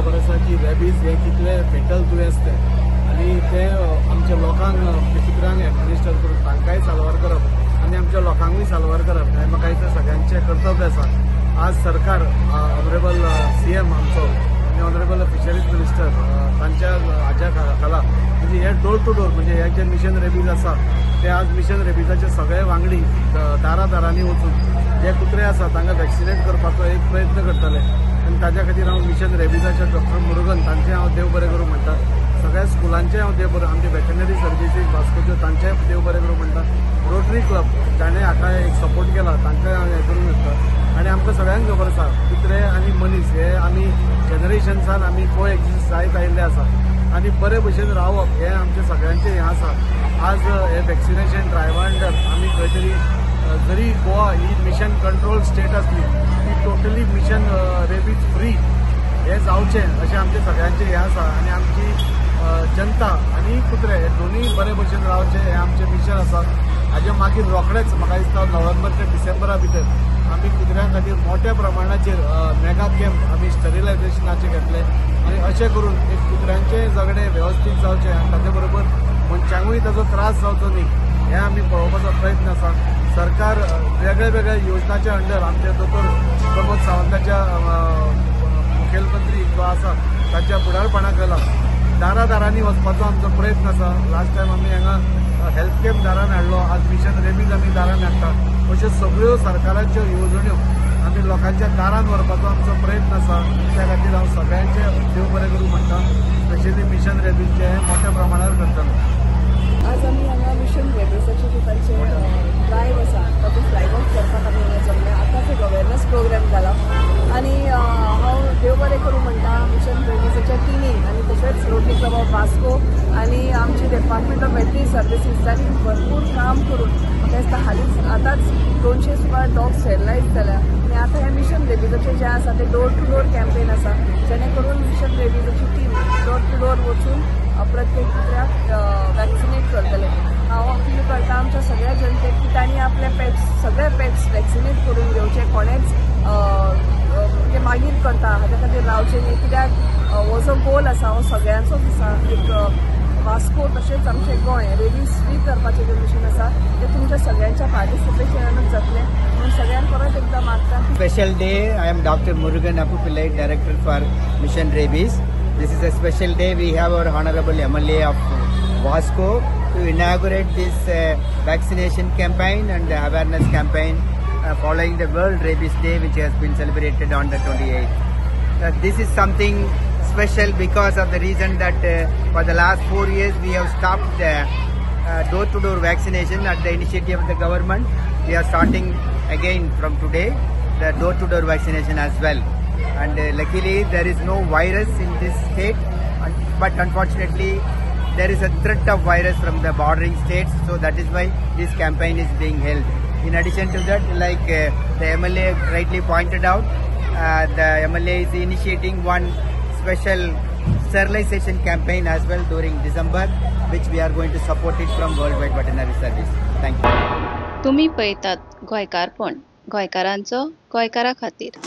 खबर आसा की रेबीज हे कितले फेटल दुयेंस तें आनी ते आमच्या लोकांक कितल्यांक एडमिनिस्टर करून तांकांय साल्वार करप आनी आमच्या लोकांकूय साल्वार करप हें म्हाका दिसता सगळ्यांचें कर्तव्य आसा। आज सरकार ऑनरेबल CM आमचो आनी ऑनरेबल फिशरीज मिनिस्टर तांच्या हाच्या खाला म्हणजे हे डोर टू डोर म्हणजे हे जे मिशन रेबीज आसा ते आज मिशन रेबीजाचे सगळे वांगडी दारांनी वचून जे कुत्रे आसा तांकां वॅक्सिनेट करपाचो एक प्रयत्न करतले आनी ताच्या खातीर हांव मिशन रेबीजाचे डॉक्टर मुरुगन तांचे हांव देव बरें करूं म्हणटा। सगळ्या स्कुलांचे हांव देव बरें आमचे वेटनरी सर्विसीस वास्कोच्यो तांचेय देव बरें करूं म्हणटा। रोटरी क्लब ताणें हाका एक सपोर्ट केला तांकांय हांव हें करूंक शकता आनी आमकां सगळ्यांक खबर आसा कुत्रे आनी मनीस हे आमी जनरेशन्सान आमी को एक्झिस्ट जायत आयिल्ले आसा आनी बरे भशेन रावप हे आमचे सगळ्यांचें हें आसा। आज हे वॅक्सिनेशन ड्रायव्हा अंडर आमी खंय तरी जरी गोवा ही मिशन कंट्रोल स्टेट आसली ती टोटली मिशन रेबीज फ्री हे जावचें अशें आमचे सगळ्यांचें हें आसा आनी आमची जनता आनी कुत्रे हे दोनूय बरे भशेन रावचे हें आमचें मिशन आसा। हाजे मागीर रोखडेच म्हाका दिसता नोव्हेंबर ते डिसेंबरा भितर आमी कुत्र्यां खातीर मोठ्या प्रमाणाचेर मेगा कॅम्प आमी स्टरिलायझेशनाचे घेतले आनी अशें करून एक कुत्र्यांचें जगणें वेवस्थीत जावचें आनी ताचे बरोबर मनशांकूय ताचो त्रास जावचो न्ही हें आमी पळोवपाचो प्रयत्न आसा। सरकार वेगळ्या वेगळ्या योजनाच्या अंडर आमचे दोतोर प्रमोद सावंताच्या मुखेलमंत्री जो आसा ताच्या फुडारपणा खाला दारांनी वचपाचो आमचो प्रयत्न आसा। लास्ट टायम आमी हांगा हेल्थ कॅम्प दारान हाडलो, आज मिशन रेबीज आमी दारान हाडटा। अश्यो सगळ्यो सरकाराच्यो येवजण्यो आमी लोकांच्या दारान व्हरपाचो आमचो प्रयत्न आसा। त्या खातीर हांव सगळ्यांचें देव बरें करूं म्हणटा, स्पेशली मिशन रेबीजचें मोठ्या प्रमाणार करतलो। आज आमी हांगा मिशन रेबीजाचे जे तांचे ड्रायव्ह आसा तातूंत फ्लॅग ऑफ करपाक आमी हांगा जमले। आतां तो अवेरनेस प्रोग्राम जाला आनी हांव देव बरें करूं म्हणटा मिशन रेबीजाच्या टिमीक आनी तशेंच रोटरी क्लब ऑफ वास्को आनी आमची डिपार्टमेंट ऑफ वेटनरी सर्विसीस तांणी भरपूर काम करून म्हाका दिसता हालींच आतांच 200 सुमार डॉग स्टेरिलायज जाल्या आनी आतां हें मिशन रेबीजाचें जें आसा तें डोर टू डोर कॅम्पेन आसा जेणे करून मिशन रेबीजाची टीम डोर टू डोर वचून प्रत्येक कुत्र्याक वॅक्सिनेट करतले। हांव अपील करता आमच्या सगळ्या जनतेक की तांणी आपले पेट्स सगळे पेट्स वॅक्सिनेट करून घेवचे, कोणेच म्हणजे मागीर करता हाच्या खातीर रावचे न्ही, कित्याक हो जो गोल आसा हो सगळ्यांचोच आसा। एक वास्को तशेंच आमचें गोंय रेबीज फ्री करपाचें जें मिशन आसा तें तुमच्या सगळ्यांच्या पार्टिसिपेशनानूच जातलें म्हणून सगळ्यांक परत एकदां मागता। Special day. I am Dr. Murugan Appupillai, Director for Mission Rabies. This is a special day. We have our Honorable MLA of Vasco to inaugurate this vaccination campaign and awareness campaign following the World Rabies Day, which has been celebrated on the 28th. This is something special because of the reason that for the last 4 years we have stopped the door-to-door vaccination at the initiative of the government. We are starting again from today the door-to-door vaccination as well. And luckily there is no virus in this state, but unfortunately there is a threat of virus from the bordering states, so that is why this campaign is being held. In addition to that, like the MLA rightly pointed out, the MLA is initiating one special sterilization campaign as well during December, which we are going to support it from Worldwide Veterinary Service. Thank you. तुम्ही पळयतात गोंयकारपण, गोंयकारांचो गोंयकारा खातीर।